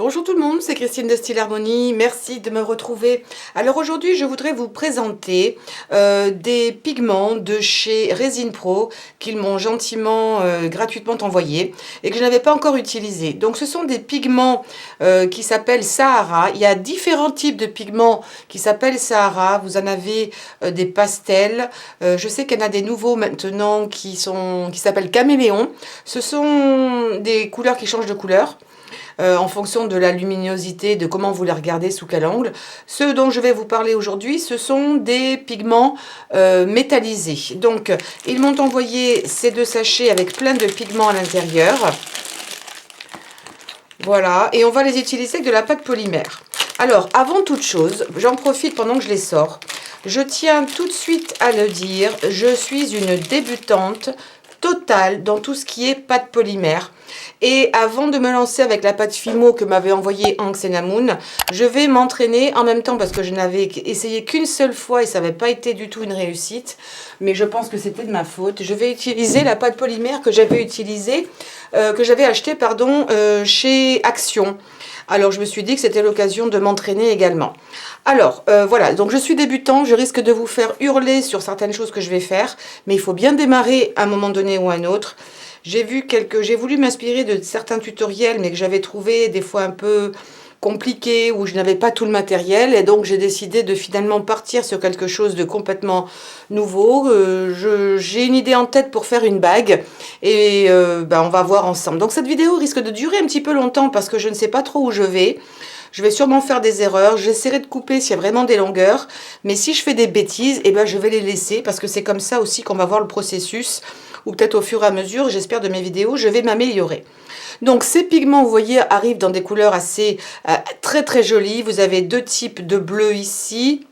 Bonjour tout le monde, c'est Christine de Style Harmonie, merci de me retrouver. Alors aujourd'hui je voudrais vous présenter des pigments de chez Resin Pro qu'ils m'ont gentiment, gratuitement envoyé et que je n'avais pas encore utilisé. Donc ce sont des pigments qui s'appellent Sahara. Il y a différents types de pigments qui s'appellent Sahara. Vous en avez des pastels, je sais qu'il y en a des nouveaux maintenant qui s'appellent Caméléon. Ce sont des couleurs qui changent de couleur. En fonction de la luminosité, de comment vous les regardez, sous quel angle. Ceux dont je vais vous parler aujourd'hui, ce sont des pigments métallisés. Donc, ils m'ont envoyé ces deux sachets avec plein de pigments à l'intérieur. Voilà, et on va les utiliser avec de la pâte polymère. Alors, avant toute chose, j'en profite pendant que je les sors. Je tiens tout de suite à le dire, je suis une débutante totale dans tout ce qui est pâte polymère. Et avant de me lancer avec la pâte Fimo que m'avait envoyée Hank Senamoun, je vais m'entraîner en même temps parce que je n'avais essayé qu'une seule fois et ça n'avait pas été du tout une réussite. Mais je pense que c'était de ma faute. Je vais utiliser la pâte polymère que j'avais acheté chez Action. Alors je me suis dit que c'était l'occasion de m'entraîner également. Alors voilà, donc je suis débutant, je risque de vous faire hurler sur certaines choses que je vais faire, mais il faut bien démarrer à un moment donné ou à un autre. J'ai voulu m'inspirer de certains tutoriels, mais que j'avais trouvé des fois un peu compliqués, où je n'avais pas tout le matériel, et donc j'ai décidé de finalement partir sur quelque chose de complètement nouveau. J'ai une idée en tête pour faire une bague, et on va voir ensemble. Donc cette vidéo risque de durer un petit peu longtemps, parce que je ne sais pas trop où je vais. Je vais sûrement faire des erreurs, j'essaierai de couper s'il y a vraiment des longueurs, mais si je fais des bêtises, je vais les laisser, parce que c'est comme ça aussi qu'on va voir le processus, ou peut-être au fur et à mesure, j'espère, de mes vidéos, je vais m'améliorer. Donc ces pigments, vous voyez, arrivent dans des couleurs assez très très jolies. Vous avez deux types de bleu ici.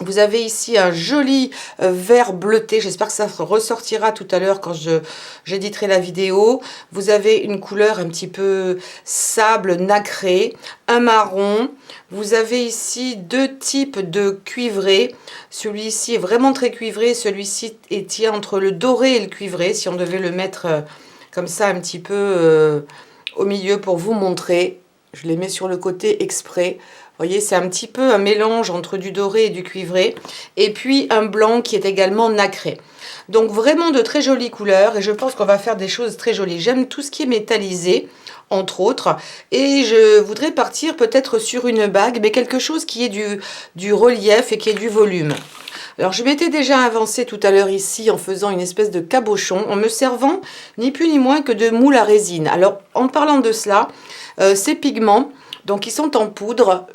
Vous avez ici un joli vert bleuté, j'espère que ça ressortira tout à l'heure quand j'éditerai la vidéo. Vous avez une couleur un petit peu sable nacré, un marron. Vous avez ici deux types de cuivré. Celui-ci est vraiment très cuivré, celui-ci tient entre le doré et le cuivré, si on devait le mettre comme ça un petit peu au milieu pour vous montrer. Je les mets sur le côté exprès. Vous voyez, c'est un petit peu un mélange entre du doré et du cuivré. Et puis un blanc qui est également nacré. Donc vraiment de très jolies couleurs. Et je pense qu'on va faire des choses très jolies. J'aime tout ce qui est métallisé, entre autres. Et je voudrais partir peut-être sur une bague, mais quelque chose qui ait du relief et qui ait du volume. Alors je m'étais déjà avancée tout à l'heure ici en faisant une espèce de cabochon, en me servant ni plus ni moins que de moule à résine. Alors en parlant de cela, ces pigments, donc ils sont en poudre,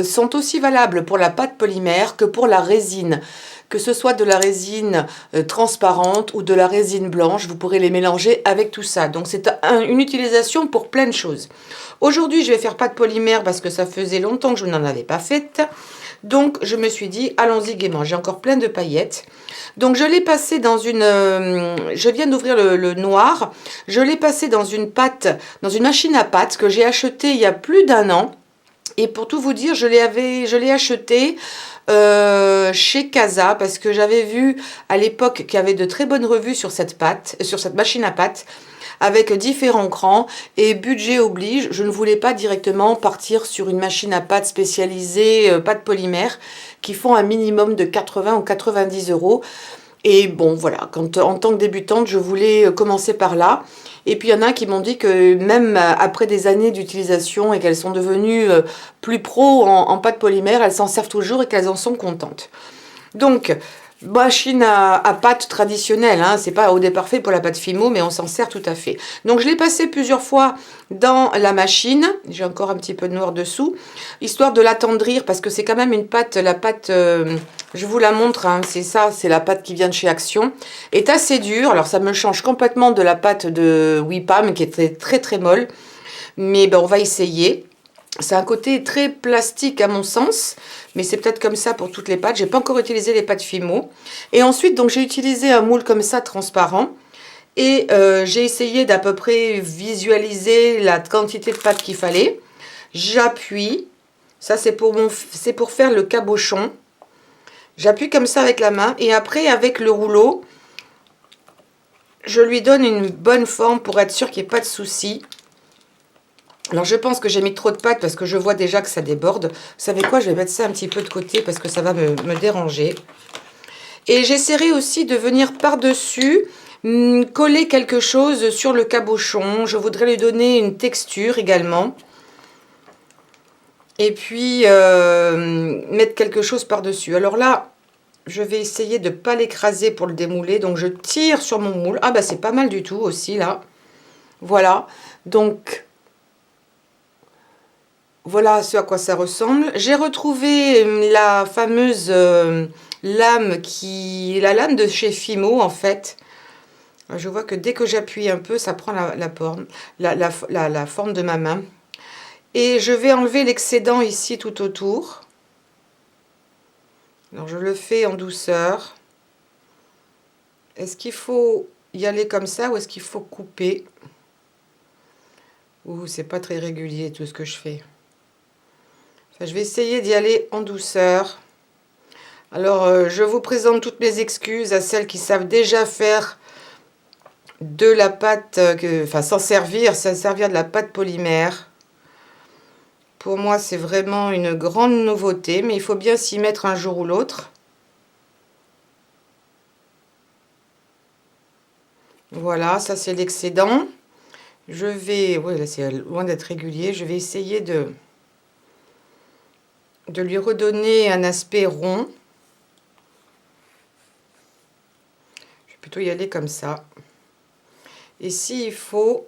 sont aussi valables pour la pâte polymère que pour la résine. Que ce soit de la résine transparente ou de la résine blanche, vous pourrez les mélanger avec tout ça. Donc c'est une utilisation pour plein de choses. Aujourd'hui je vais faire pâte polymère parce que ça faisait longtemps que je n'en avais pas faite. Donc je me suis dit allons-y gaiement, j'ai encore plein de paillettes. Donc je l'ai passé dans une, je viens d'ouvrir le noir, je l'ai passé dans une machine à pâte que j'ai achetée il y a plus d'un an. Et pour tout vous dire, je l'ai acheté chez Casa parce que j'avais vu à l'époque qu'il y avait de très bonnes revues sur cette machine à pâte, avec différents crans, et budget oblige, je ne voulais pas directement partir sur une machine à pâte spécialisée pâte polymère qui font un minimum de 80 ou 90 euros. Et bon voilà, en tant que débutante, je voulais commencer par là. Et puis il y en a qui m'ont dit que même après des années d'utilisation et qu'elles sont devenues plus pro en pâte polymère, elles s'en servent toujours et qu'elles en sont contentes. Donc machine à pâte traditionnelle, hein, c'est pas au départ fait pour la pâte Fimo, mais on s'en sert tout à fait. Donc je l'ai passé plusieurs fois dans la machine, j'ai encore un petit peu de noir dessous, histoire de l'attendrir, parce que c'est quand même une pâte, la pâte, je vous la montre, hein, c'est ça, c'est la pâte qui vient de chez Action, est assez dure, alors ça me change complètement de la pâte de Wipam, qui était très très molle, mais on va essayer. C'est un côté très plastique à mon sens, mais c'est peut-être comme ça pour toutes les pâtes. J'ai pas encore utilisé les pâtes Fimo. Et ensuite, donc j'ai utilisé un moule comme ça, transparent. Et j'ai essayé d'à peu près visualiser la quantité de pâte qu'il fallait. J'appuie. Ça, c'est pour faire le cabochon. J'appuie comme ça avec la main. Et après, avec le rouleau, je lui donne une bonne forme pour être sûr qu'il n'y ait pas de souci. Alors, je pense que j'ai mis trop de pâte parce que je vois déjà que ça déborde. Vous savez quoi? Je vais mettre ça un petit peu de côté parce que ça va me déranger. Et j'essaierai aussi de venir par-dessus coller quelque chose sur le cabochon. Je voudrais lui donner une texture également. Et puis, mettre quelque chose par-dessus. Alors là, je vais essayer de ne pas l'écraser pour le démouler. Donc, je tire sur mon moule. Ah, bah, c'est pas mal du tout aussi, là. Voilà. Donc, voilà ce à quoi ça ressemble. J'ai retrouvé la fameuse lame la lame de chez Fimo, en fait. Je vois que dès que j'appuie un peu, ça prend la forme de ma main. Et je vais enlever l'excédent ici tout autour. Alors, je le fais en douceur. Est-ce qu'il faut y aller comme ça ou est-ce qu'il faut couper? Ouh, c'est pas très régulier tout ce que je fais. Enfin, je vais essayer d'y aller en douceur. Alors, je vous présente toutes mes excuses à celles qui savent déjà faire de la pâte, enfin s'en servir de la pâte polymère. Pour moi, c'est vraiment une grande nouveauté, mais il faut bien s'y mettre un jour ou l'autre. Voilà, ça c'est l'excédent. Je vais, oui, là c'est loin d'être régulier, je vais essayer de lui redonner un aspect rond. Je vais plutôt y aller comme ça. Et s'il faut,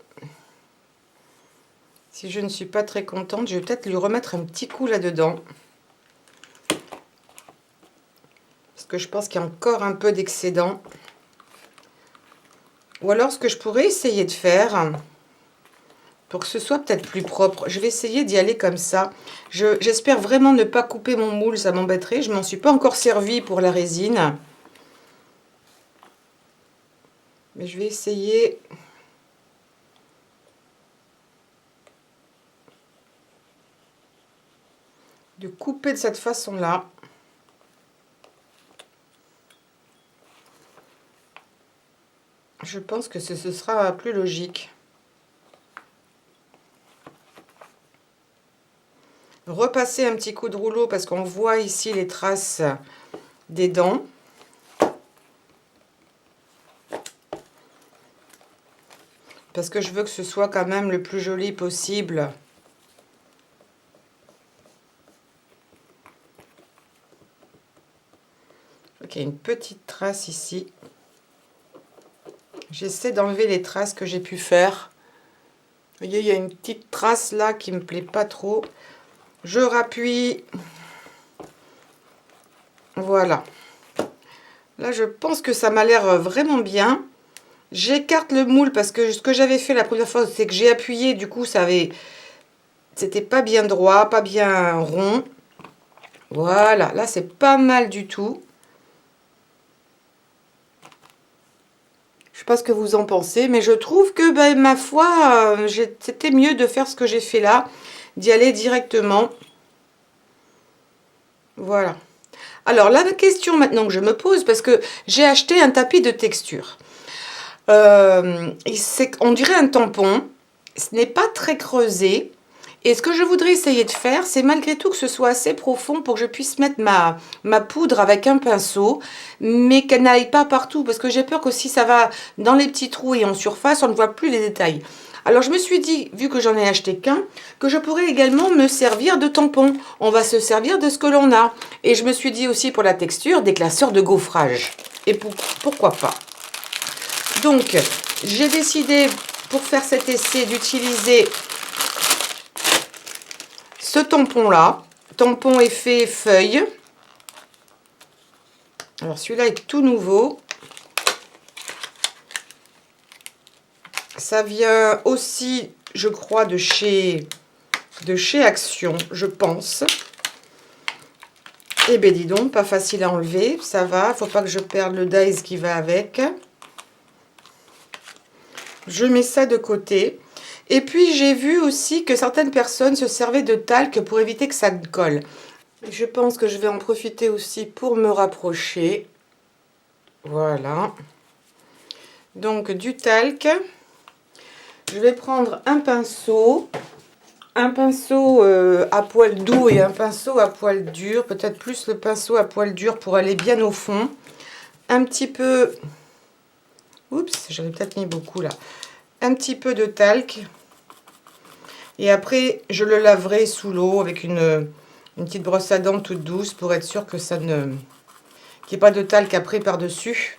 si je ne suis pas très contente, je vais peut-être lui remettre un petit coup là-dedans. Parce que je pense qu'il y a encore un peu d'excédent. Ou alors, ce que je pourrais essayer de faire, pour que ce soit peut-être plus propre, je vais essayer d'y aller comme ça. J'espère vraiment ne pas couper mon moule, ça m'embêterait. Je ne m'en suis pas encore servi pour la résine. Mais je vais essayer de couper de cette façon-là. Je pense que ce sera plus logique. Repasser un petit coup de rouleau parce qu'on voit ici les traces des dents. Parce que je veux que ce soit quand même le plus joli possible. Ok, une petite trace ici. J'essaie d'enlever les traces que j'ai pu faire. Vous voyez, il y a une petite trace là qui me plaît pas trop. Je rappuie. Voilà. Là, je pense que ça m'a l'air vraiment bien. J'écarte le moule parce que ce que j'avais fait la première fois, c'est que j'ai appuyé. Du coup, c'était pas bien droit, pas bien rond. Voilà, là, c'est pas mal du tout. Je sais pas ce que vous en pensez, mais je trouve que, ben, ma foi, c'était mieux de faire ce que j'ai fait là, d'y aller directement. Voilà. Alors, la question maintenant que je me pose, parce que j'ai acheté un tapis de texture. On dirait un tampon. Ce n'est pas très creusé. Et ce que je voudrais essayer de faire, c'est malgré tout que ce soit assez profond pour que je puisse mettre ma poudre avec un pinceau, mais qu'elle n'aille pas partout, parce que j'ai peur que si ça va dans les petits trous et en surface, on ne voit plus les détails. Alors je me suis dit, vu que j'en ai acheté qu'un, que je pourrais également me servir de tampon. On va se servir de ce que l'on a. Et je me suis dit aussi pour la texture, des classeurs de gaufrage. Et pourquoi pas. Donc, j'ai décidé, pour faire cet essai, d'utiliser ce tampon-là. Tampon effet feuille. Alors, celui-là est tout nouveau. Ça vient aussi, je crois, de chez Action, je pense. Eh bien, dis donc, pas facile à enlever. Ça va, faut pas que je perde le dies qui va avec. Je mets ça de côté. Et puis, j'ai vu aussi que certaines personnes se servaient de talc pour éviter que ça colle. Je pense que je vais en profiter aussi pour me rapprocher. Voilà. Donc, du talc. Je vais prendre un pinceau. un pinceau à poil doux et un pinceau à poil dur. Peut-être plus le pinceau à poil dur pour aller bien au fond. Un petit peu... Oups, j'en ai peut-être mis beaucoup là. Un petit peu de talc. Et après, je le laverai sous l'eau avec une petite brosse à dents toute douce pour être sûr que ça ne... qu'il n'y ait pas de talc après par-dessus.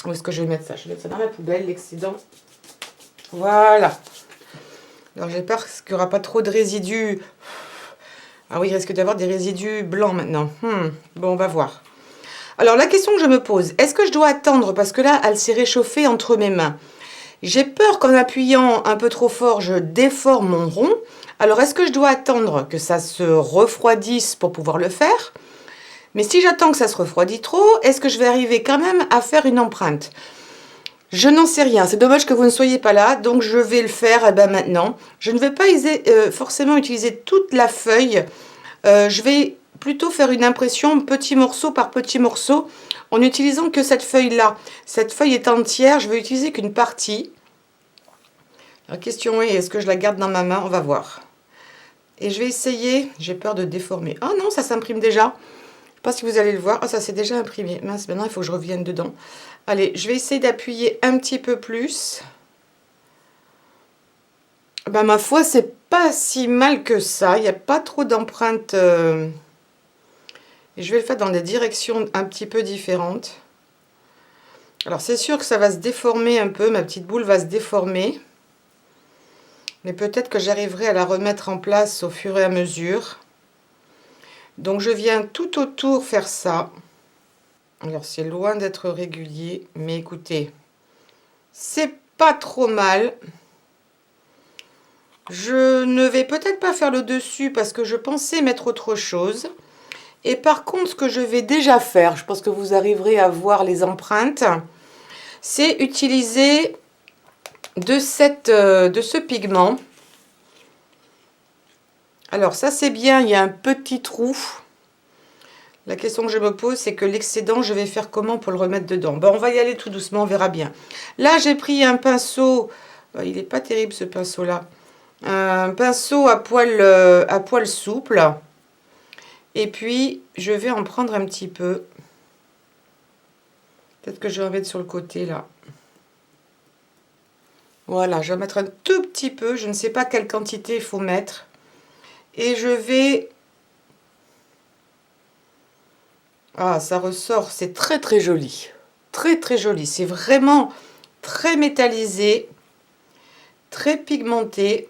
Où est-ce que je vais mettre ça? Je vais mettre ça dans la poubelle, l'excédent. Voilà. Alors j'espère qu'il n'y aura pas trop de résidus. Ah oui, il risque d'avoir des résidus blancs maintenant. Bon, on va voir. Alors la question que je me pose, est-ce que je dois attendre? Parce que là, elle s'est réchauffée entre mes mains. J'ai peur qu'en appuyant un peu trop fort, je déforme mon rond. Alors, est-ce que je dois attendre que ça se refroidisse pour pouvoir le faire? Mais si j'attends que ça se refroidisse trop, est-ce que je vais arriver quand même à faire une empreinte? Je n'en sais rien. C'est dommage que vous ne soyez pas là, donc je vais le faire maintenant. Je ne vais pas forcément utiliser toute la feuille. Je vais plutôt faire une impression petit morceau par petit morceau en utilisant que cette feuille-là. Cette feuille est entière, je vais utiliser qu'une partie. La question est, est-ce que je la garde dans ma main? On va voir. Et je vais essayer, j'ai peur de déformer. Ah non, ça s'imprime déjà. Je ne sais pas si vous allez le voir. Ah, ça s'est déjà imprimé. Mince, maintenant il faut que je revienne dedans. Allez, je vais essayer d'appuyer un petit peu plus. Ben, ma foi, c'est pas si mal que ça. Il n'y a pas trop d'empreintes. Et je vais le faire dans des directions un petit peu différentes. Alors, c'est sûr que ça va se déformer un peu. Ma petite boule va se déformer. Mais peut-être que j'arriverai à la remettre en place au fur et à mesure. Donc, je viens tout autour faire ça. Alors, c'est loin d'être régulier. Mais écoutez, c'est pas trop mal. Je ne vais peut-être pas faire le dessus parce que je pensais mettre autre chose. Et par contre, ce que je vais déjà faire, je pense que vous arriverez à voir les empreintes, c'est utiliser de ce pigment. Alors ça c'est bien, il y a un petit trou. La question que je me pose, c'est que l'excédent, je vais faire comment pour le remettre dedans? Bon, on va y aller tout doucement, on verra bien. Là, j'ai pris un pinceau, il n'est pas terrible ce pinceau-là, un pinceau à poil souple. Et puis, je vais en prendre un petit peu. Peut-être que je vais en mettre sur le côté, là. Voilà, je vais en mettre un tout petit peu. Je ne sais pas quelle quantité il faut mettre. Et je vais... Ah, ça ressort. C'est très, très joli. Très, très joli. C'est vraiment très métallisé. Très pigmenté.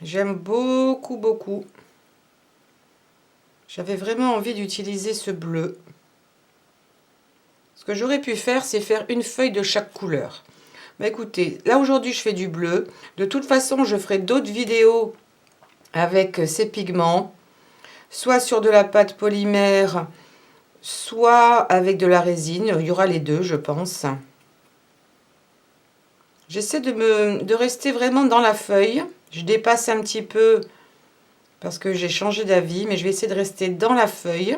J'aime beaucoup, beaucoup. J'avais vraiment envie d'utiliser ce bleu. Ce que j'aurais pu faire, c'est faire une feuille de chaque couleur. Bah écoutez, là aujourd'hui je fais du bleu. De toute façon, je ferai d'autres vidéos avec ces pigments. Soit sur de la pâte polymère, soit avec de la résine. Il y aura les deux, je pense. J'essaie de rester vraiment dans la feuille. Je dépasse un petit peu parce que j'ai changé d'avis, mais je vais essayer de rester dans la feuille.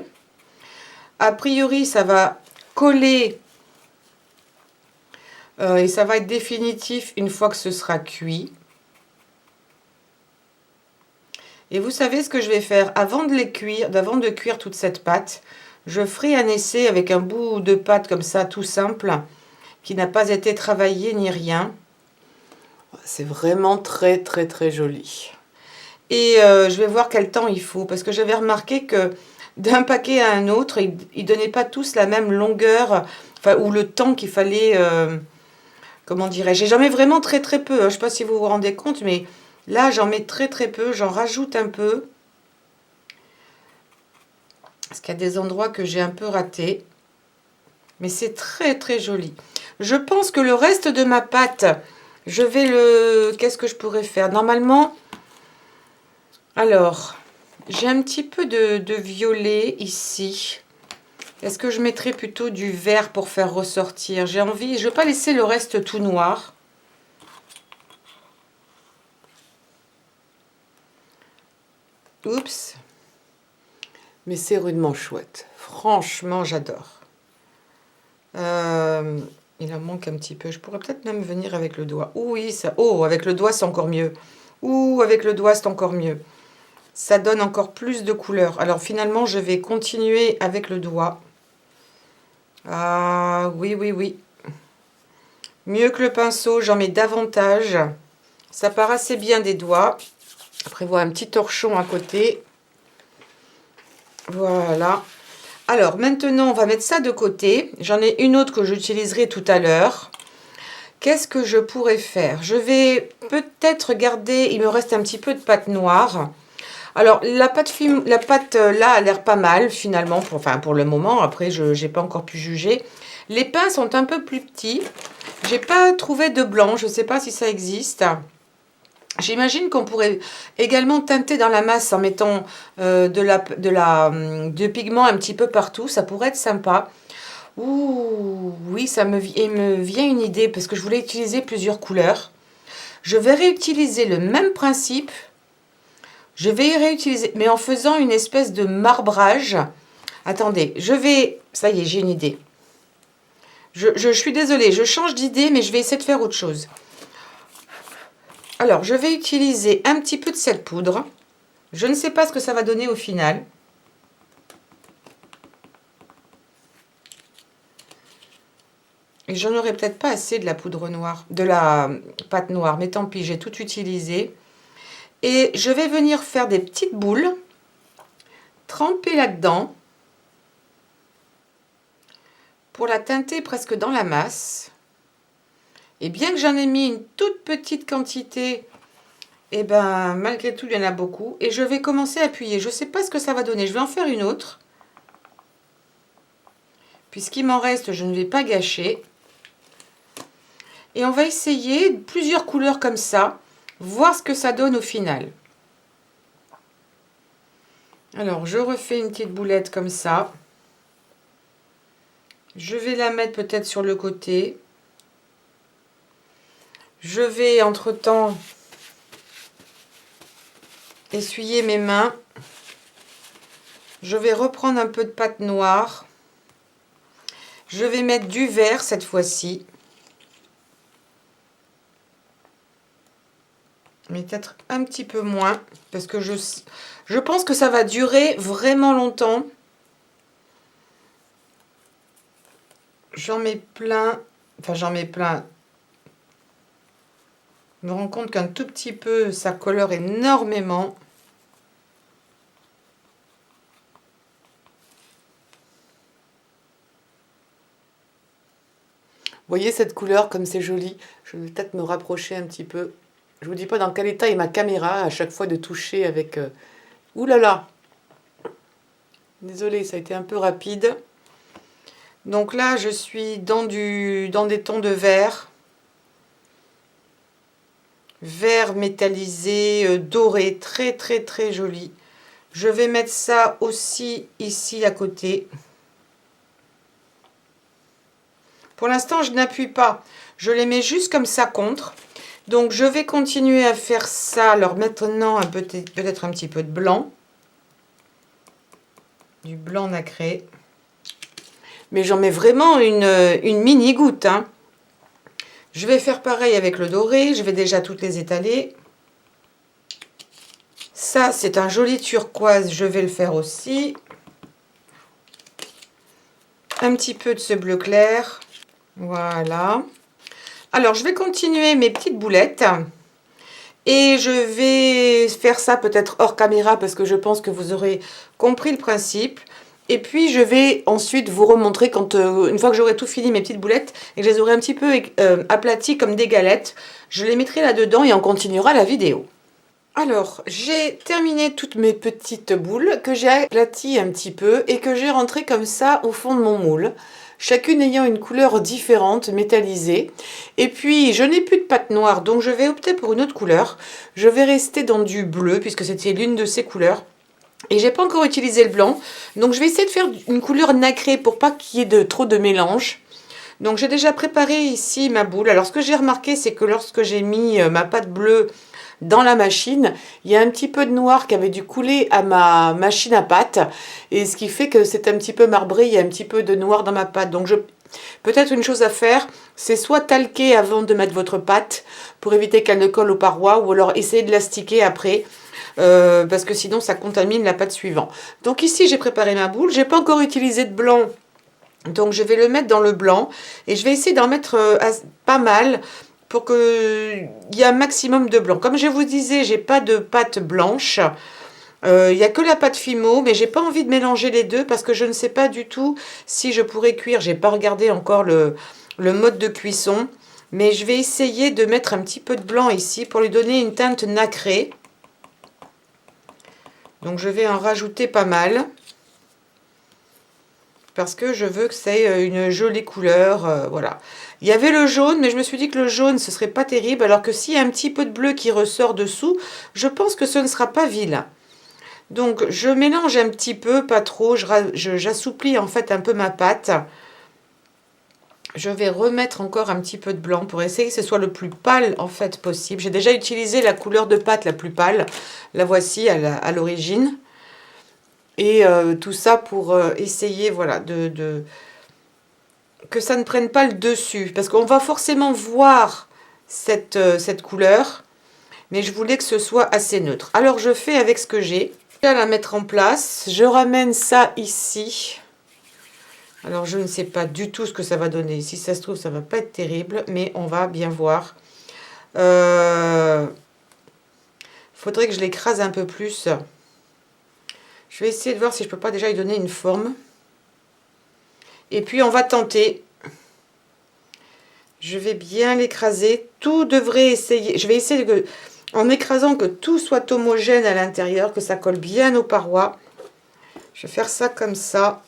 A priori, ça va coller et ça va être définitif une fois que ce sera cuit. Et vous savez ce que je vais faire avant de cuire toute cette pâte, je ferai un essai avec un bout de pâte comme ça, tout simple, qui n'a pas été travaillé ni rien. C'est vraiment très très très joli. Et je vais voir quel temps il faut, parce que j'avais remarqué que d'un paquet à un autre, ils ne donnaient pas tous la même longueur, enfin, ou le temps qu'il fallait, comment dirais-je. J'en mets vraiment très très peu, hein. Je ne sais pas si vous vous rendez compte, mais là j'en mets très très peu, j'en rajoute un peu. Parce qu'il y a des endroits que j'ai un peu ratés. Mais c'est très très joli. Je pense que le reste de ma pâte, je vais le... Qu'est-ce que je pourrais faire? Normalement, alors, j'ai un petit peu de violet ici. Est-ce que je mettrais plutôt du vert pour faire ressortir? J'ai envie, je ne vais pas laisser le reste tout noir. Oups. Mais c'est rudement chouette. Franchement, j'adore. Il en manque un petit peu. Je pourrais peut-être même venir avec le doigt. Oui, ça... Oh, avec le doigt, c'est encore mieux. Ouh, avec le doigt, c'est encore mieux. Ça donne encore plus de couleurs. Alors finalement, je vais continuer avec le doigt. Ah, oui, oui, oui. Mieux que le pinceau, j'en mets davantage. Ça part assez bien des doigts. Je prévois un petit torchon à côté. Voilà. Alors, maintenant, on va mettre ça de côté. J'en ai une autre que j'utiliserai tout à l'heure. Qu'est-ce que je pourrais faire? Je vais peut-être garder... Il me reste un petit peu de pâte noire. Alors, la pâte là a l'air pas mal, finalement, pour le moment. Après, je n'ai pas encore pu juger. Les pains sont un peu plus petits. J'ai pas trouvé de blanc. Je ne sais pas si ça existe. J'imagine qu'on pourrait également teinter dans la masse en mettant du pigment un petit peu partout. Ça pourrait être sympa. Ouh, oui, il me vient une idée parce que je voulais utiliser plusieurs couleurs. Je vais réutiliser le même principe. Je vais y réutiliser, mais en faisant une espèce de marbrage. Attendez, ça y est, j'ai une idée. Je suis désolée, je change d'idée, mais je vais essayer de faire autre chose. Alors, je vais utiliser un petit peu de cette poudre. Je ne sais pas ce que ça va donner au final. Et j'en aurai peut-être pas assez de la poudre noire, de la pâte noire, mais tant pis, j'ai tout utilisé. Et je vais venir faire des petites boules, tremper là-dedans, pour la teinter presque dans la masse. Et bien que j'en ai mis une toute petite quantité, et ben malgré tout, il y en a beaucoup. Et je vais commencer à appuyer. Je ne sais pas ce que ça va donner. Je vais en faire une autre. Puisqu'il m'en reste, je ne vais pas gâcher. Et on va essayer plusieurs couleurs comme ça, voir ce que ça donne au final. Alors, je refais une petite boulette comme ça. Je vais la mettre peut-être sur le côté. Je vais entre-temps essuyer mes mains. Je vais reprendre un peu de pâte noire. Je vais mettre du vert cette fois-ci. Mais peut-être un petit peu moins, parce que je pense que ça va durer vraiment longtemps. J'en mets plein, enfin j'en mets plein. Je me rends compte qu'un tout petit peu, ça colore énormément. Vous voyez cette couleur comme c'est joli? Je vais peut-être me rapprocher un petit peu. Je vous dis pas dans quel état est ma caméra à chaque fois de toucher avec... Ouh là là! Désolée, ça a été un peu rapide. Donc là, je suis dans des tons de vert. Vert métallisé, doré, très très très joli. Je vais mettre ça aussi ici à côté. Pour l'instant, je n'appuie pas. Je les mets juste comme ça contre. Donc, je vais continuer à faire ça. Alors, maintenant, peut-être un petit peu de blanc. Du blanc nacré. Mais j'en mets vraiment une mini goutte. Hein. Je vais faire pareil avec le doré. Je vais déjà toutes les étaler. Ça, c'est un joli turquoise. Je vais le faire aussi. Un petit peu de ce bleu clair. Voilà. Alors, je vais continuer mes petites boulettes. Et je vais faire ça peut-être hors caméra parce que je pense que vous aurez compris le principe. Et puis, je vais ensuite vous remontrer quand, une fois que j'aurai tout fini mes petites boulettes et que je les aurai un petit peu aplaties comme des galettes, je les mettrai là-dedans et on continuera la vidéo. Alors, j'ai terminé toutes mes petites boules que j'ai aplaties un petit peu et que j'ai rentrées comme ça au fond de mon moule. Chacune ayant une couleur différente, métallisée. Et puis, je n'ai plus de pâte noire, donc je vais opter pour une autre couleur. Je vais rester dans du bleu, puisque c'était l'une de ces couleurs. Et j'ai pas encore utilisé le blanc, donc je vais essayer de faire une couleur nacrée pour pas qu'il y ait trop de mélange. Donc, j'ai déjà préparé ici ma boule. Alors, ce que j'ai remarqué, c'est que lorsque j'ai mis ma pâte bleue dans la machine, il y a un petit peu de noir qui avait dû couler à ma machine à pâte et ce qui fait que c'est un petit peu marbré, il y a un petit peu de noir dans ma pâte. Donc Peut-être une chose à faire, c'est soit talquer avant de mettre votre pâte pour éviter qu'elle ne colle aux parois, ou alors essayer de l'astiquer après, parce que sinon ça contamine la pâte suivante. Donc ici j'ai préparé ma boule, j'ai pas encore utilisé de blanc, donc je vais le mettre dans le blanc et je vais essayer d'en mettre pas mal pour qu'il y ait un maximum de blanc. Comme je vous disais, j'ai pas de pâte blanche. Il n'y a que la pâte Fimo, mais j'ai pas envie de mélanger les deux parce que je ne sais pas du tout si je pourrais cuire. J'ai pas regardé encore le mode de cuisson, mais je vais essayer de mettre un petit peu de blanc ici pour lui donner une teinte nacrée. Donc je vais en rajouter pas mal parce que je veux que ça ait une jolie couleur. Voilà. Il y avait le jaune, mais je me suis dit que le jaune ce serait pas terrible, alors que s'il y a un petit peu de bleu qui ressort dessous, je pense que ce ne sera pas vilain. Donc, je mélange un petit peu, pas trop. J'assouplis en fait un peu ma pâte. Je vais remettre encore un petit peu de blanc pour essayer que ce soit le plus pâle en fait possible. J'ai déjà utilisé la couleur de pâte la plus pâle. La voici à l'origine. Et tout ça pour essayer, voilà, que ça ne prenne pas le dessus. Parce qu'on va forcément voir cette couleur. Mais je voulais que ce soit assez neutre. Alors, je fais avec ce que j'ai. À la mettre en place, je ramène ça ici. Alors je ne sais pas du tout ce que ça va donner. Si ça se trouve, ça va pas être terrible, mais on va bien voir. Faudrait que je l'écrase un peu plus. Je vais essayer de voir si je peux pas déjà lui donner une forme. Et puis on va tenter. Je vais bien l'écraser. Tout devrait essayer. Je vais essayer de, en écrasant, que tout soit homogène à l'intérieur, que ça colle bien aux parois. Je vais faire ça comme ça.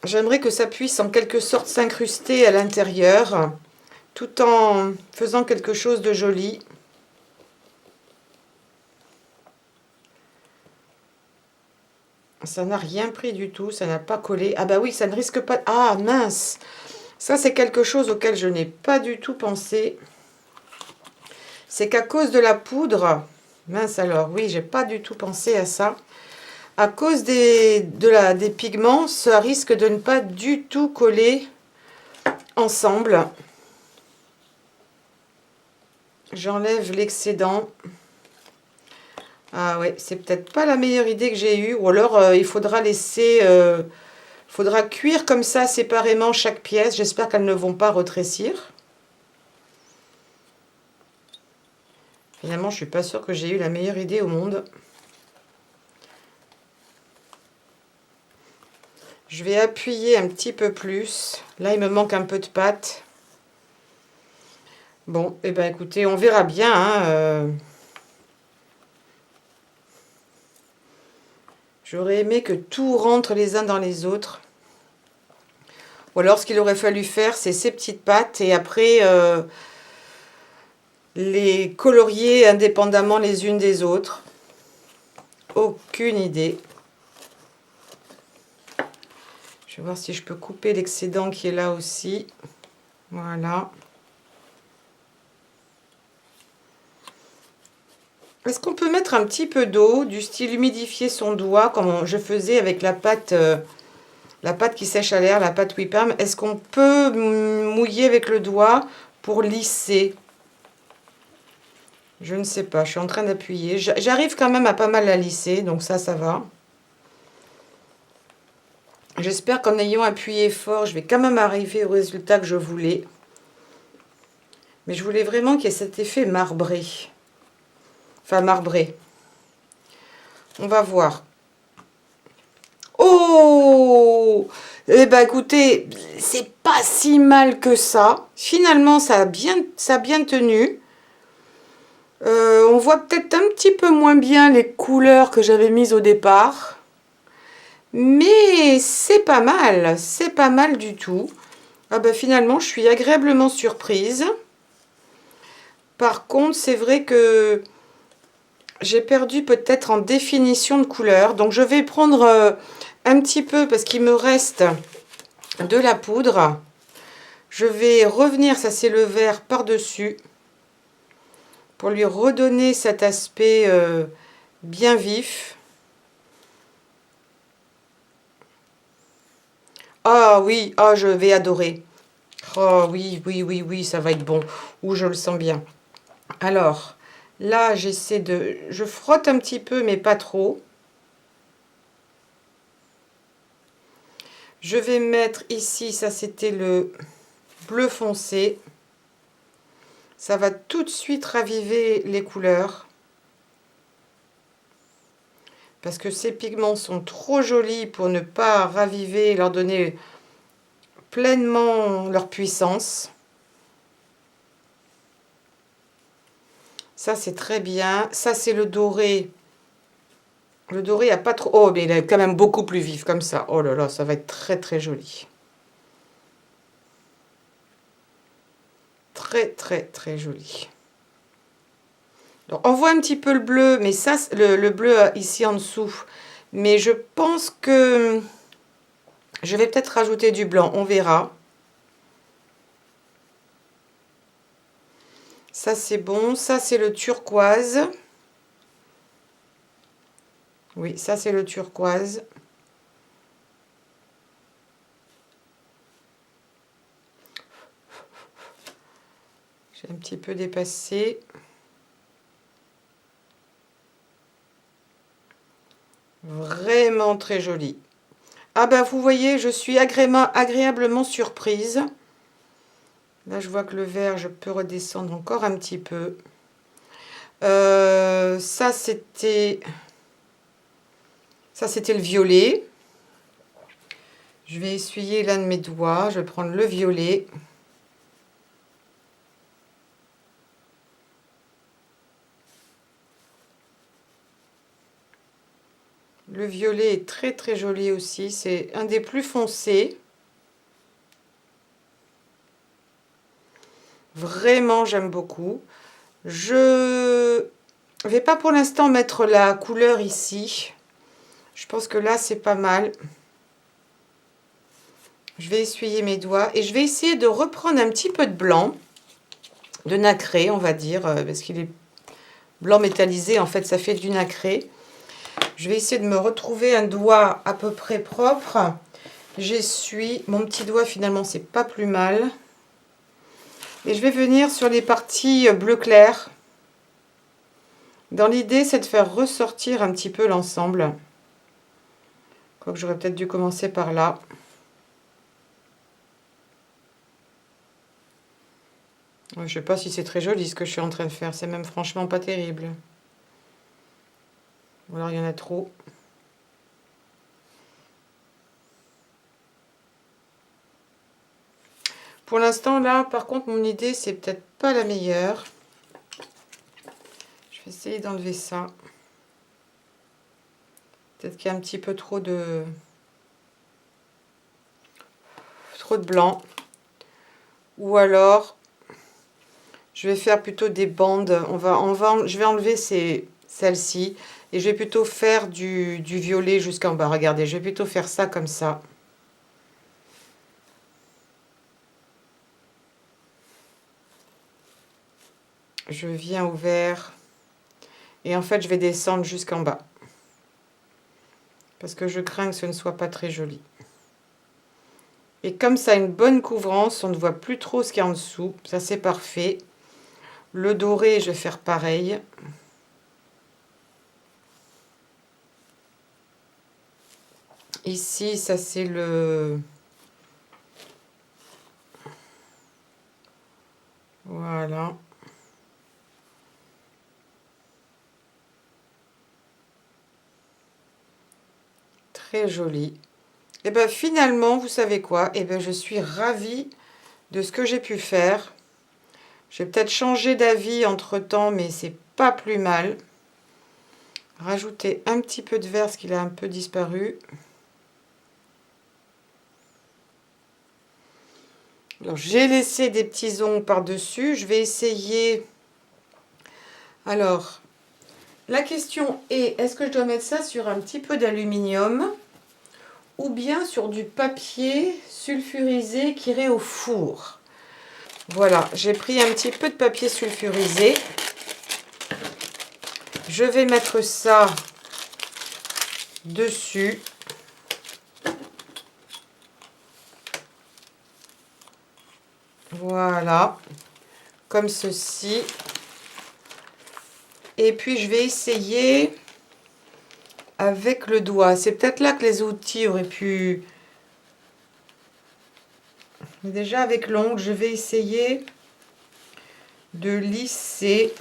J'aimerais que ça puisse en quelque sorte s'incruster à l'intérieur, tout en faisant quelque chose de joli. Ça n'a rien pris du tout, ça n'a pas collé. Ah bah oui, ça ne risque pas... Ah mince! Ça c'est quelque chose auquel je n'ai pas du tout pensé. C'est qu'à cause de la poudre... Mince alors, oui, j'ai pas du tout pensé à ça. À cause des pigments, ça risque de ne pas du tout coller ensemble. J'enlève l'excédent. Ah ouais, c'est peut-être pas la meilleure idée que j'ai eue. Ou alors, il faudra laisser... faudra cuire comme ça séparément chaque pièce. J'espère qu'elles ne vont pas rétrécir. Finalement, je suis pas sûre que j'ai eu la meilleure idée au monde. Je vais appuyer un petit peu plus. Là, il me manque un peu de pâte. Bon, et ben écoutez, on verra bien. Hein, J'aurais aimé que tout rentre les uns dans les autres. Ou alors, ce qu'il aurait fallu faire, c'est ces petites pâtes et après les colorier indépendamment les unes des autres. Aucune idée. Je vais voir si je peux couper l'excédent qui est là aussi. Voilà. Est-ce qu'on peut mettre un petit peu d'eau, du style humidifier son doigt, comme je faisais avec la pâte qui sèche à l'air, la pâte Whip Arm? Est-ce qu'on peut mouiller avec le doigt pour lisser? Je ne sais pas, je suis en train d'appuyer. J'arrive quand même à pas mal la lisser, donc ça va. J'espère qu'en ayant appuyé fort, je vais quand même arriver au résultat que je voulais. Mais je voulais vraiment qu'il y ait cet effet marbré. Enfin, marbré. On va voir. Oh! Eh ben écoutez, c'est pas si mal que ça. Finalement, ça a bien tenu. On voit peut-être un petit peu moins bien les couleurs que j'avais mises au départ. Mais c'est pas mal du tout. Ah ben finalement, je suis agréablement surprise. Par contre, c'est vrai que j'ai perdu peut-être en définition de couleur. Donc je vais prendre un petit peu, parce qu'il me reste de la poudre. Je vais revenir, ça c'est le vert, par-dessus, pour lui redonner cet aspect bien vif. Ah oui, ah je vais adorer. Oh oui, oui, oui, oui, ça va être bon. Ou je le sens bien. Alors, là, j'essaie de... Je frotte un petit peu, mais pas trop. Je vais mettre ici, ça c'était le bleu foncé. Ça va tout de suite raviver les couleurs. Parce que ces pigments sont trop jolis pour ne pas raviver et leur donner pleinement leur puissance. Ça, c'est très bien. Ça, c'est le doré. Le doré a pas trop... Oh, mais il est quand même beaucoup plus vif comme ça. Oh là là, ça va être très très joli. Très très très joli. Alors, on voit un petit peu le bleu, mais ça, le bleu ici en dessous. Mais je pense que je vais peut-être rajouter du blanc. On verra. Ça, c'est bon. Ça, c'est le turquoise. Oui, ça, c'est le turquoise. J'ai un petit peu dépassé. Vraiment très joli. Ah ben, vous voyez, je suis agréablement surprise. Là, je vois que le vert, je peux redescendre encore un petit peu. Ça, c'était le violet. Je vais essuyer l'un de mes doigts. Je vais prendre le violet. Le violet est très très joli aussi. C'est un des plus foncés. Vraiment, j'aime beaucoup. Je vais pas pour l'instant mettre la couleur ici. Je pense que là, c'est pas mal. Je vais essuyer mes doigts et je vais essayer de reprendre un petit peu de blanc, de nacré, on va dire, parce qu'il est blanc métallisé, en fait, ça fait du nacré. Je vais essayer de me retrouver un doigt à peu près propre. J'essuie. Mon petit doigt, finalement, c'est pas plus mal. Et je vais venir sur les parties bleu clair. Dans l'idée, c'est de faire ressortir un petit peu l'ensemble. Quoique j'aurais peut-être dû commencer par là. Je ne sais pas si c'est très joli ce que je suis en train de faire. C'est même franchement pas terrible. Ou alors il y en a trop. Pour l'instant, là, par contre, mon idée, c'est peut-être pas la meilleure. Je vais essayer d'enlever ça. Peut-être qu'il y a un petit peu trop de blanc. Ou alors, je vais faire plutôt des bandes. Je vais enlever celle-ci. Et je vais plutôt faire du violet jusqu'en bas. Regardez, je vais plutôt faire ça comme ça. Je viens au vert. Et en fait, je vais descendre jusqu'en bas. Parce que je crains que ce ne soit pas très joli. Et comme ça a une bonne couvrance, on ne voit plus trop ce qu'il y a en dessous. Ça, c'est parfait. Le doré, je vais faire pareil. Ici, ça c'est le... Voilà. Très joli. Et bien finalement, vous savez quoi? Et bien je suis ravie de ce que j'ai pu faire. J'ai peut-être changé d'avis entre-temps, mais c'est pas plus mal. Rajouter un petit peu de vert, parce qu'il a un peu disparu. Alors j'ai laissé des petits ongles par-dessus. Je vais essayer... Alors, la question est, est-ce que je dois mettre ça sur un petit peu d'aluminium ou bien sur du papier sulfurisé qui irait au four? Voilà, j'ai pris un petit peu de papier sulfurisé. Je vais mettre ça dessus. Voilà, comme ceci. Et puis, je vais essayer avec le doigt. C'est peut-être là que les outils auraient pu... Déjà, avec l'ongle, je vais essayer de lisser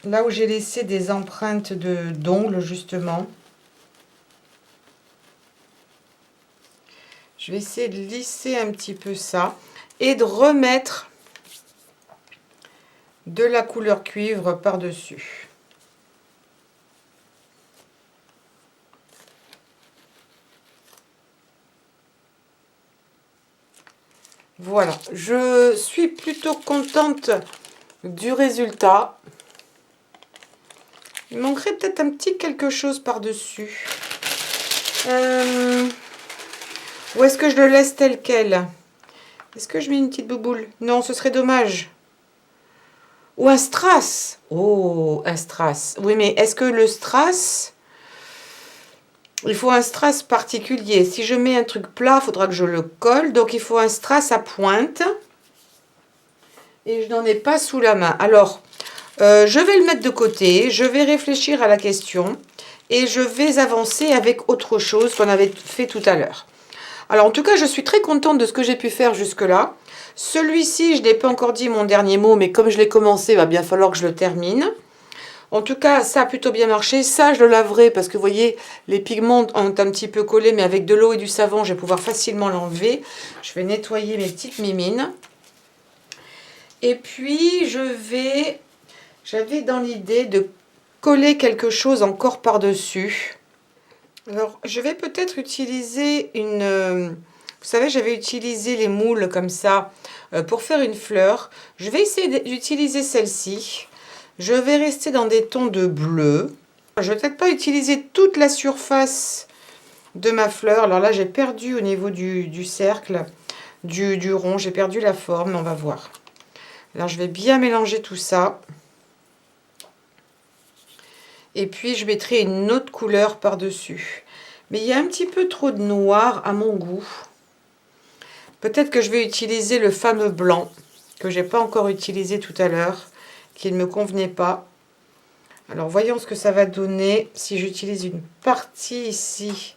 là où j'ai laissé des empreintes d'ongles, justement. Je vais essayer de lisser un petit peu ça et de remettre de la couleur cuivre par-dessus. Voilà, je suis plutôt contente du résultat. Il manquerait peut-être un petit quelque chose par-dessus. Ou est-ce que je le laisse tel quel? Est-ce que je mets une petite bouboule? Non, ce serait dommage. Ou un strass. Oh, un strass. Oui, mais est-ce que le strass... Il faut un strass particulier. Si je mets un truc plat, il faudra que je le colle. Donc, il faut un strass à pointe. Et je n'en ai pas sous la main. Alors, je vais le mettre de côté. Je vais réfléchir à la question. Et je vais avancer avec autre chose qu'on avait fait tout à l'heure. Alors, en tout cas, je suis très contente de ce que j'ai pu faire jusque-là. Celui-ci, je n'ai pas encore dit mon dernier mot, mais comme je l'ai commencé, il va bien falloir que je le termine. En tout cas, ça a plutôt bien marché. Ça, je le laverai parce que vous voyez, les pigments ont un petit peu collé, mais avec de l'eau et du savon, je vais pouvoir facilement l'enlever. Je vais nettoyer mes petites mimines. Et puis, j'avais dans l'idée de coller quelque chose encore par-dessus. Alors, je vais peut-être utiliser une... vous savez, j'avais utilisé les moules comme ça pour faire une fleur. Je vais essayer d'utiliser celle-ci. Je vais rester dans des tons de bleu. Je ne vais peut-être pas utiliser toute la surface de ma fleur. Alors là, j'ai perdu au niveau du cercle, du rond. J'ai perdu la forme, on va voir. Alors, je vais bien mélanger tout ça. Et puis, je mettrai une autre couleur par-dessus. Mais il y a un petit peu trop de noir à mon goût. Peut-être que je vais utiliser le fameux blanc que je n'ai pas encore utilisé tout à l'heure, qui ne me convenait pas. Alors, voyons ce que ça va donner si j'utilise une partie ici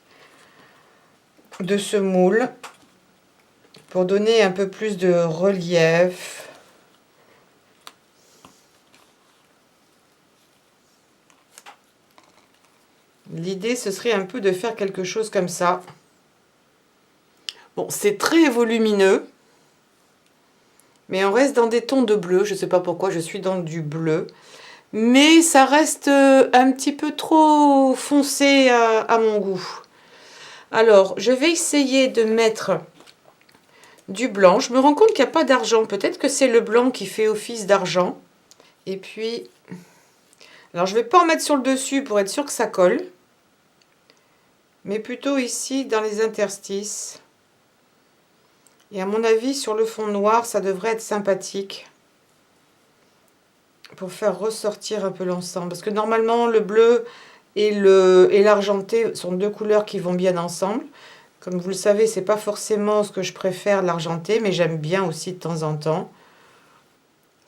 de ce moule pour donner un peu plus de relief. L'idée, ce serait un peu de faire quelque chose comme ça. Bon, c'est très volumineux, mais on reste dans des tons de bleu. Je ne sais pas pourquoi je suis dans du bleu. Mais ça reste un petit peu trop foncé à mon goût. Alors, je vais essayer de mettre du blanc. Je me rends compte qu'il n'y a pas d'argent. Peut-être que c'est le blanc qui fait office d'argent. Et puis, alors je ne vais pas en mettre sur le dessus pour être sûr que ça colle. Mais plutôt ici, dans les interstices. Et à mon avis, sur le fond noir, ça devrait être sympathique. Pour faire ressortir un peu l'ensemble. Parce que normalement, le bleu et l'argenté sont deux couleurs qui vont bien ensemble. Comme vous le savez, c'est pas forcément ce que je préfère, l'argenté, mais j'aime bien aussi de temps en temps.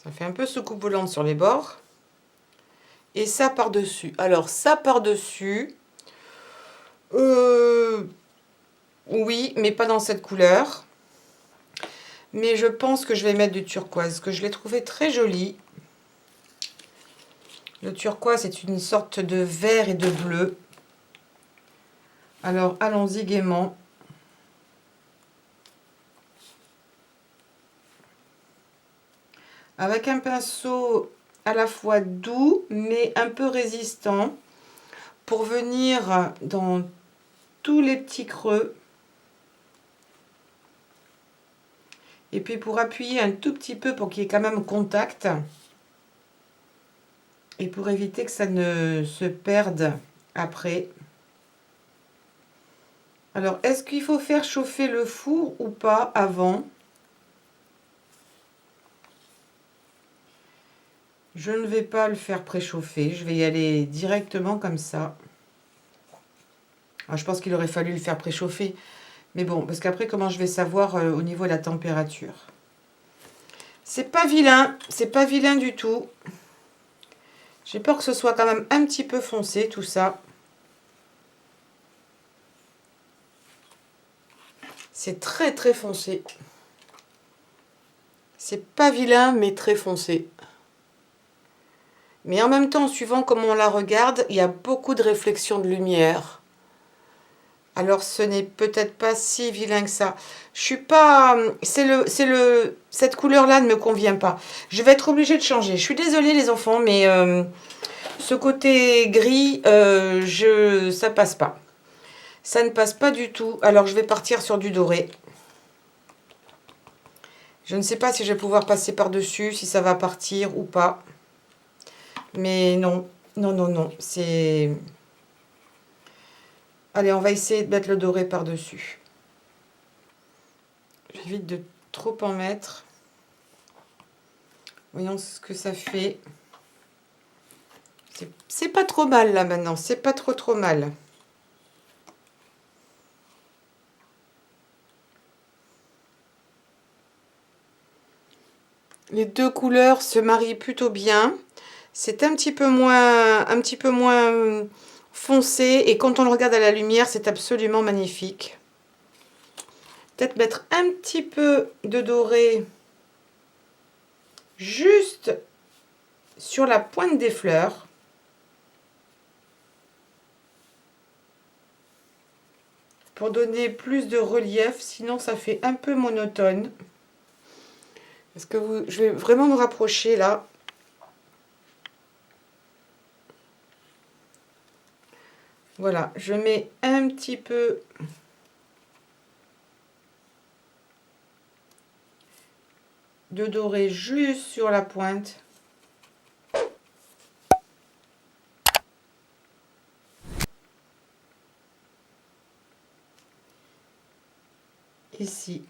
Ça fait un peu soucoupe volante sur les bords. Et ça par-dessus. Alors, ça par-dessus... oui, mais pas dans cette couleur. Mais je pense que je vais mettre du turquoise, parce que je l'ai trouvé très joli. Le turquoise, c'est une sorte de vert et de bleu. Alors, allons-y gaiement. Avec un pinceau à la fois doux, mais un peu résistant, pour venir dans tous les petits creux. Et puis pour appuyer un tout petit peu pour qu'il y ait quand même contact. Et pour éviter que ça ne se perde après. Alors, est-ce qu'il faut faire chauffer le four ou pas avant? Je ne vais pas le faire préchauffer. Je vais y aller directement comme ça. Alors, je pense qu'il aurait fallu le faire préchauffer. Mais bon, parce qu'après, comment je vais savoir au niveau de la température? C'est pas vilain. C'est pas vilain du tout. J'ai peur que ce soit quand même un petit peu foncé, tout ça. C'est très très foncé. C'est pas vilain, mais très foncé. Mais en même temps, suivant comment on la regarde, il y a beaucoup de réflexions de lumière. Alors ce n'est peut-être pas si vilain que ça. Je suis pas... Cette couleur-là ne me convient pas. Je vais être obligée de changer. Je suis désolée les enfants, mais ce côté gris, ça passe pas. Ça ne passe pas du tout. Alors je vais partir sur du doré. Je ne sais pas si je vais pouvoir passer par-dessus, si ça va partir ou pas. Mais non, non, non, non. C'est... Allez, on va essayer de mettre le doré par-dessus. J'évite de trop en mettre. Voyons ce que ça fait. C'est pas trop mal là maintenant. C'est pas trop mal. Les deux couleurs se marient plutôt bien. C'est un petit peu moins foncé. Et quand on le regarde à la lumière, c'est absolument magnifique. Peut-être mettre un petit peu de doré juste sur la pointe des fleurs. Pour donner plus de relief. Sinon, ça fait un peu monotone. Est-ce que je vais vraiment me rapprocher là. Voilà, je mets un petit peu de doré juste sur la pointe. Ici.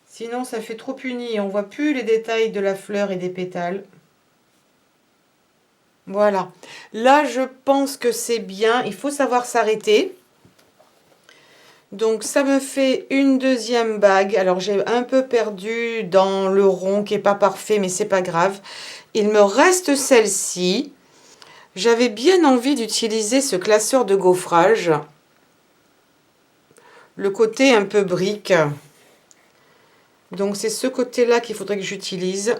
Sinon, ça fait trop uni. On voit plus les détails de la fleur et des pétales. Voilà. Là, je pense que c'est bien. Il faut savoir s'arrêter. Donc, ça me fait une deuxième bague. Alors, j'ai un peu perdu dans le rond qui n'est pas parfait, mais c'est pas grave. Il me reste celle-ci. J'avais bien envie d'utiliser ce classeur de gaufrage. Le côté un peu brique. Donc, c'est ce côté-là qu'il faudrait que j'utilise.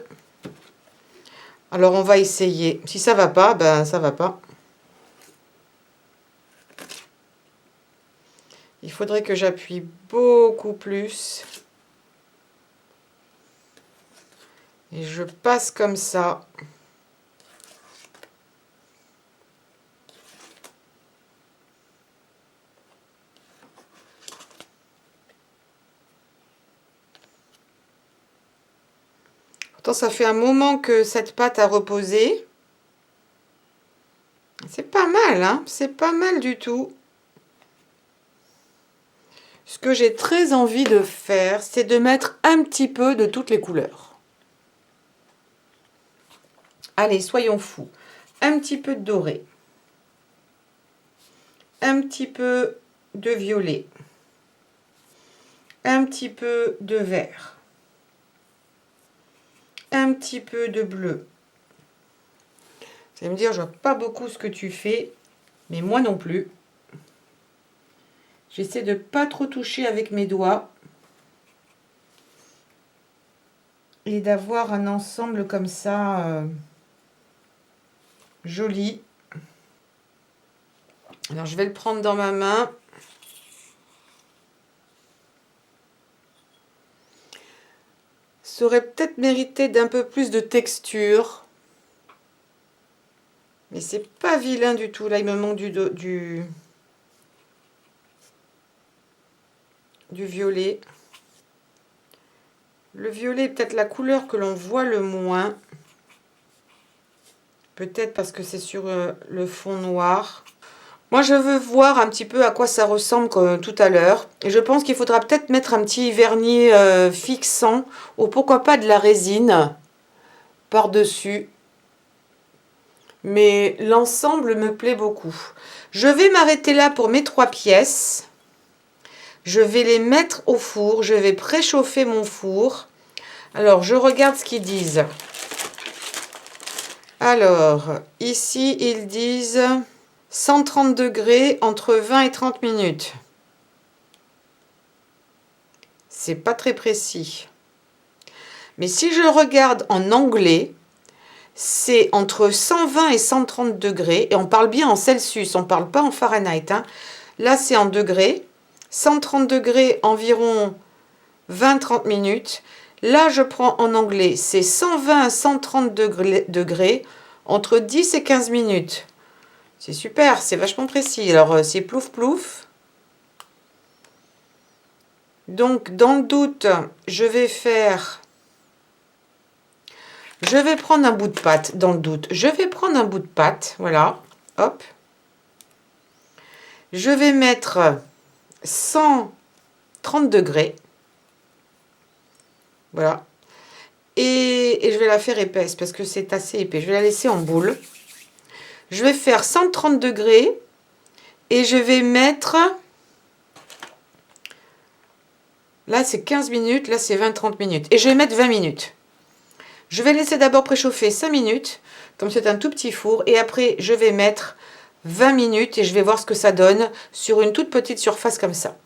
Alors, on va essayer. Si ça va pas, ben ça va pas. Il faudrait que j'appuie beaucoup plus. Et je passe comme ça. Pourtant, ça fait un moment que cette pâte a reposé. C'est pas mal, hein? C'est pas mal du tout. Ce que j'ai très envie de faire, c'est de mettre un petit peu de toutes les couleurs. Allez, soyons fous. Un petit peu de doré. Un petit peu de violet. Un petit peu de vert. Un petit peu de bleu. Vous allez me dire, je vois pas beaucoup ce que tu fais, mais moi non plus. J'essaie de pas trop toucher avec mes doigts. Et d'avoir un ensemble comme ça, joli. Alors, je vais le prendre dans ma main. Ça aurait peut-être mérité d'un peu plus de texture. Mais c'est pas vilain du tout. Là, il me manque du violet. Le violet est peut-être la couleur que l'on voit le moins. Peut-être parce que c'est sur le fond noir. Moi, je veux voir un petit peu à quoi ça ressemble comme tout à l'heure. Et je pense qu'il faudra peut-être mettre un petit vernis fixant ou pourquoi pas de la résine par-dessus. Mais l'ensemble me plaît beaucoup. Je vais m'arrêter là pour mes 3 pièces. Je vais les mettre au four. Je vais préchauffer mon four. Alors, je regarde ce qu'ils disent. Alors, ici, ils disent 130 degrés entre 20 et 30 minutes. C'est pas très précis. Mais si je regarde en anglais, c'est entre 120 et 130 degrés. Et on parle bien en Celsius, on ne parle pas en Fahrenheit. Hein. Là, c'est en degrés. 130 degrés, environ 20-30 minutes. Là, je prends en anglais, c'est 120 à 130 degrés, entre 10 et 15 minutes. C'est super, c'est vachement précis. Alors, c'est plouf plouf. Donc, dans le doute, je vais prendre un bout de pâte, dans le doute. Je vais prendre un bout de pâte, voilà, hop. Je vais mettre 130 degrés. Voilà. Et je vais la faire épaisse parce que c'est assez épais. Je vais la laisser en boule. Je vais faire 130 degrés et je vais mettre... Là, c'est 15 minutes. Là, c'est 20-30 minutes. Et je vais mettre 20 minutes. Je vais laisser d'abord préchauffer 5 minutes. Comme c'est un tout petit four. Et après, je vais mettre 20 minutes et je vais voir ce que ça donne sur une toute petite surface comme ça.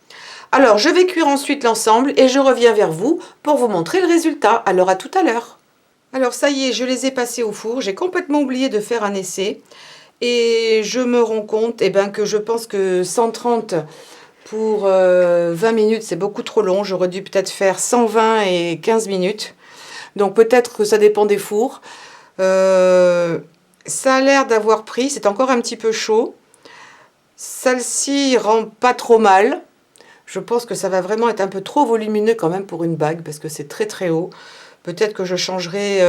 Alors, je vais cuire ensuite l'ensemble et je reviens vers vous pour vous montrer le résultat. Alors, à tout à l'heure. Alors, ça y est, je les ai passés au four. J'ai complètement oublié de faire un essai. Et je me rends compte que je pense que 130 pour 20 minutes, c'est beaucoup trop long. J'aurais dû peut-être faire 120 et 15 minutes. Donc, peut-être que ça dépend des fours. Ça a l'air d'avoir pris. C'est encore un petit peu chaud. Celle-ci rend pas trop mal. Je pense que ça va vraiment être un peu trop volumineux quand même pour une bague parce que c'est très très haut. Peut-être que je changerai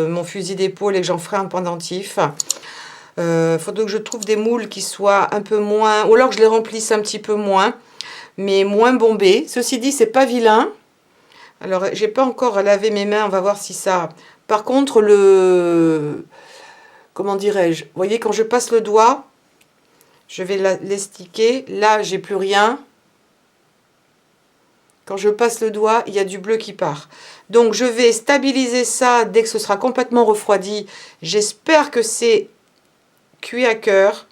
mon fusil d'épaule et que j'en ferai un pendentif. Faudrait que je trouve des moules qui soient un peu moins... Ou alors que je les remplisse un petit peu moins, mais moins bombés. Ceci dit, c'est pas vilain. Alors, j'ai pas encore lavé mes mains. On va voir si ça... Par contre, comment dirais-je? Vous voyez, quand je passe le doigt, je vais l'estiquer. Là, j'ai plus rien. Quand je passe le doigt, il y a du bleu qui part. Donc, je vais stabiliser ça dès que ce sera complètement refroidi. J'espère que c'est cuit à cœur.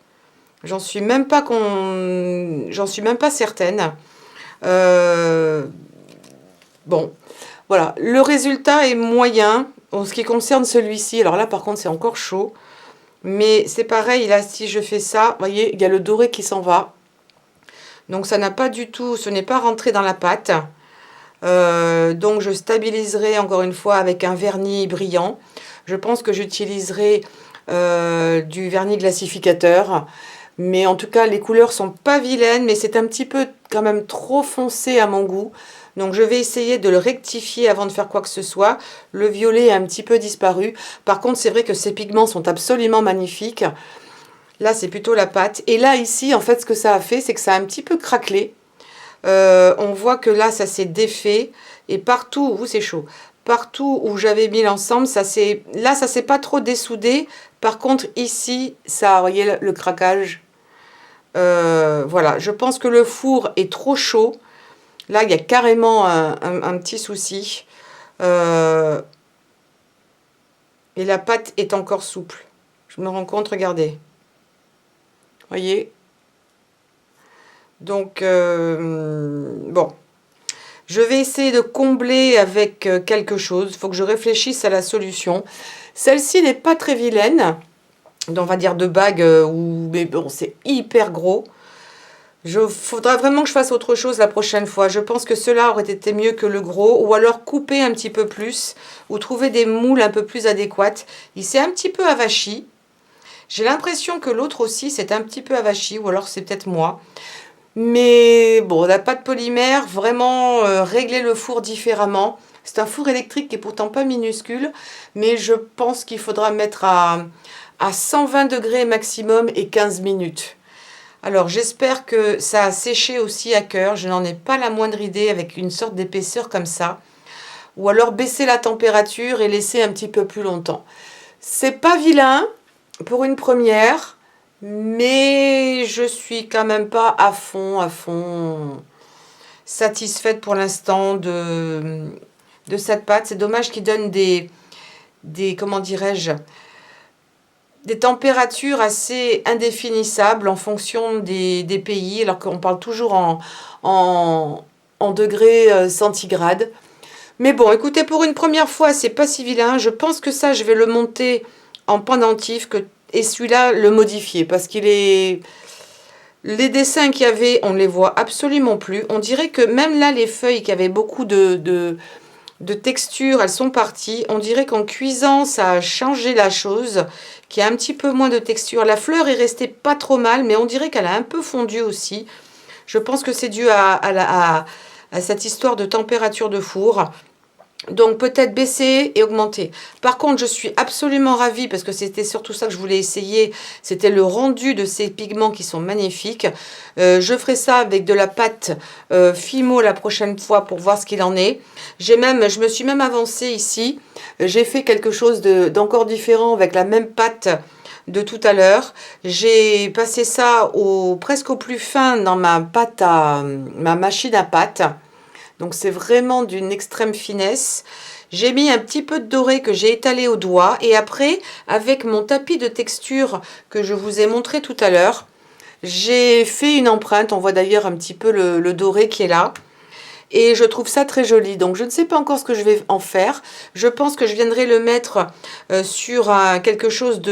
J'en suis même pas certaine. Bon, voilà. Le résultat est moyen en ce qui concerne celui-ci. Alors là, par contre, c'est encore chaud. Mais c'est pareil, là, si je fais ça, vous voyez, il y a le doré qui s'en va. Donc ça n'a pas du tout, ce n'est pas rentré dans la pâte. Donc je stabiliserai encore une fois avec un vernis brillant. Je pense que j'utiliserai du vernis glacificateur. Mais en tout cas, les couleurs sont pas vilaines, mais c'est un petit peu quand même trop foncé à mon goût. Donc je vais essayer de le rectifier avant de faire quoi que ce soit. Le violet est un petit peu disparu. Par contre, c'est vrai que ces pigments sont absolument magnifiques. Là, c'est plutôt la pâte. Et là, ici, en fait, ce que ça a fait, c'est que ça a un petit peu craquelé. On voit que là, ça s'est défait. Et partout, c'est chaud. Partout où j'avais mis l'ensemble, là, ça s'est pas trop dessoudé. Par contre, ici, ça, vous voyez le craquage. Voilà, je pense que le four est trop chaud. Là, il y a carrément un petit souci. Et la pâte est encore souple. Je me rends compte, regardez. Voyez, donc bon, je vais essayer de combler avec quelque chose. Il faut que je réfléchisse à la solution. Celle-ci n'est pas très vilaine, on va dire de bague, mais bon, c'est hyper gros. Faudra vraiment que je fasse autre chose la prochaine fois. Je pense que cela aurait été mieux que le gros, ou alors couper un petit peu plus, ou trouver des moules un peu plus adéquates. Il s'est un petit peu avachi. J'ai l'impression que l'autre aussi, c'est un petit peu avachi, ou alors c'est peut-être moi. Mais bon, la pâte polymère, vraiment régler le four différemment. C'est un four électrique qui est pourtant pas minuscule, mais je pense qu'il faudra mettre à 120 degrés maximum et 15 minutes. Alors j'espère que ça a séché aussi à cœur, je n'en ai pas la moindre idée avec une sorte d'épaisseur comme ça. Ou alors baisser la température et laisser un petit peu plus longtemps. C'est pas vilain pour une première, mais je suis quand même pas à fond. satisfaite pour l'instant de cette pâte. C'est dommage qu'il donne des comment dirais-je, des températures assez indéfinissables en fonction des pays, alors qu'on parle toujours en degrés centigrades. Mais bon, écoutez, pour une première fois, c'est pas si vilain. Je pense que ça, je vais le monter en pendentif et celui-là, le modifier. Parce qu'il est... Les dessins qu'il y avait, on ne les voit absolument plus. On dirait que même là, les feuilles qui avaient beaucoup de texture, elles sont parties. On dirait qu'en cuisant, ça a changé la chose, qu'il y a un petit peu moins de texture. La fleur est restée pas trop mal, mais on dirait qu'elle a un peu fondu aussi. Je pense que c'est dû à cette histoire de température de four. Donc peut-être baisser et augmenter. Par contre, je suis absolument ravie parce que c'était surtout ça que je voulais essayer. C'était le rendu de ces pigments qui sont magnifiques. Je ferai ça avec de la pâte Fimo la prochaine fois pour voir ce qu'il en est. Je me suis même avancée ici. J'ai fait quelque chose d'encore différent avec la même pâte de tout à l'heure. J'ai passé ça presque au plus fin dans ma machine à pâte. Donc c'est vraiment d'une extrême finesse. J'ai mis un petit peu de doré que j'ai étalé au doigt. Et après, avec mon tapis de texture que je vous ai montré tout à l'heure, j'ai fait une empreinte. On voit d'ailleurs un petit peu le doré qui est là. Et je trouve ça très joli. Donc je ne sais pas encore ce que je vais en faire. Je pense que je viendrai le mettre sur quelque chose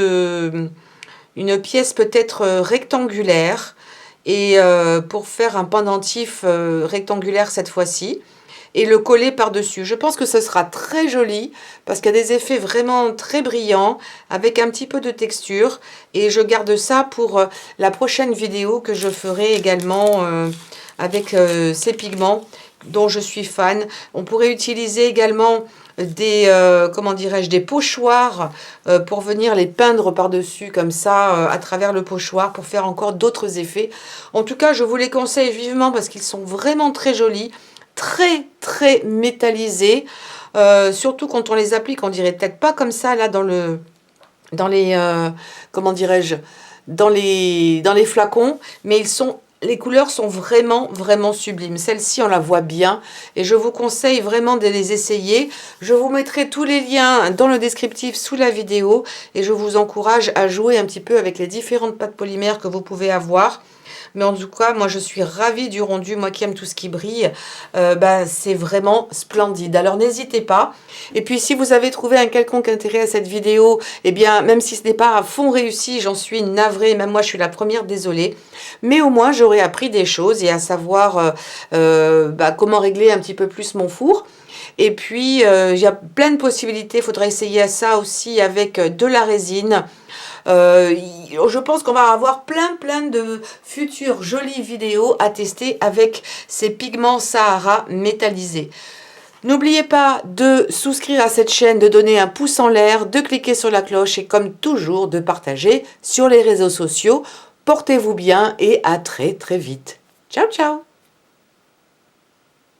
une pièce peut-être rectangulaire. Et pour faire un pendentif rectangulaire cette fois-ci et le coller par-dessus. Je pense que ce sera très joli parce qu'il y a des effets vraiment très brillants avec un petit peu de texture et je garde ça pour la prochaine vidéo que je ferai également avec ces pigments dont je suis fan. On pourrait utiliser également comment dirais-je, des pochoirs pour venir les peindre par-dessus comme ça à travers le pochoir pour faire encore d'autres effets. En tout cas, je vous les conseille vivement parce qu'ils sont vraiment très jolis, très très métallisés. Surtout quand on les applique, on dirait peut-être pas comme ça là dans les comment dirais-je, dans les flacons, mais les couleurs sont vraiment, vraiment sublimes. Celle-ci, on la voit bien et je vous conseille vraiment de les essayer. Je vous mettrai tous les liens dans le descriptif sous la vidéo et je vous encourage à jouer un petit peu avec les différentes pâtes polymères que vous pouvez avoir. Mais en tout cas, moi, je suis ravie du rendu. Moi qui aime tout ce qui brille, c'est vraiment splendide. Alors, n'hésitez pas. Et puis, si vous avez trouvé un quelconque intérêt à cette vidéo, eh bien, même si ce n'est pas à fond réussi, j'en suis navrée. Même moi, je suis la première, désolée. Mais au moins, j'aurais appris des choses et à savoir comment régler un petit peu plus mon four. Et puis, il y a plein de possibilités. Il faudra essayer ça aussi avec de la résine. Je pense qu'on va avoir plein de futures jolies vidéos à tester avec ces pigments Sahara métallisés. N'oubliez pas de souscrire à cette chaîne, de donner un pouce en l'air, de cliquer sur la cloche et comme toujours de partager sur les réseaux sociaux. Portez-vous bien et à très très vite. Ciao ciao!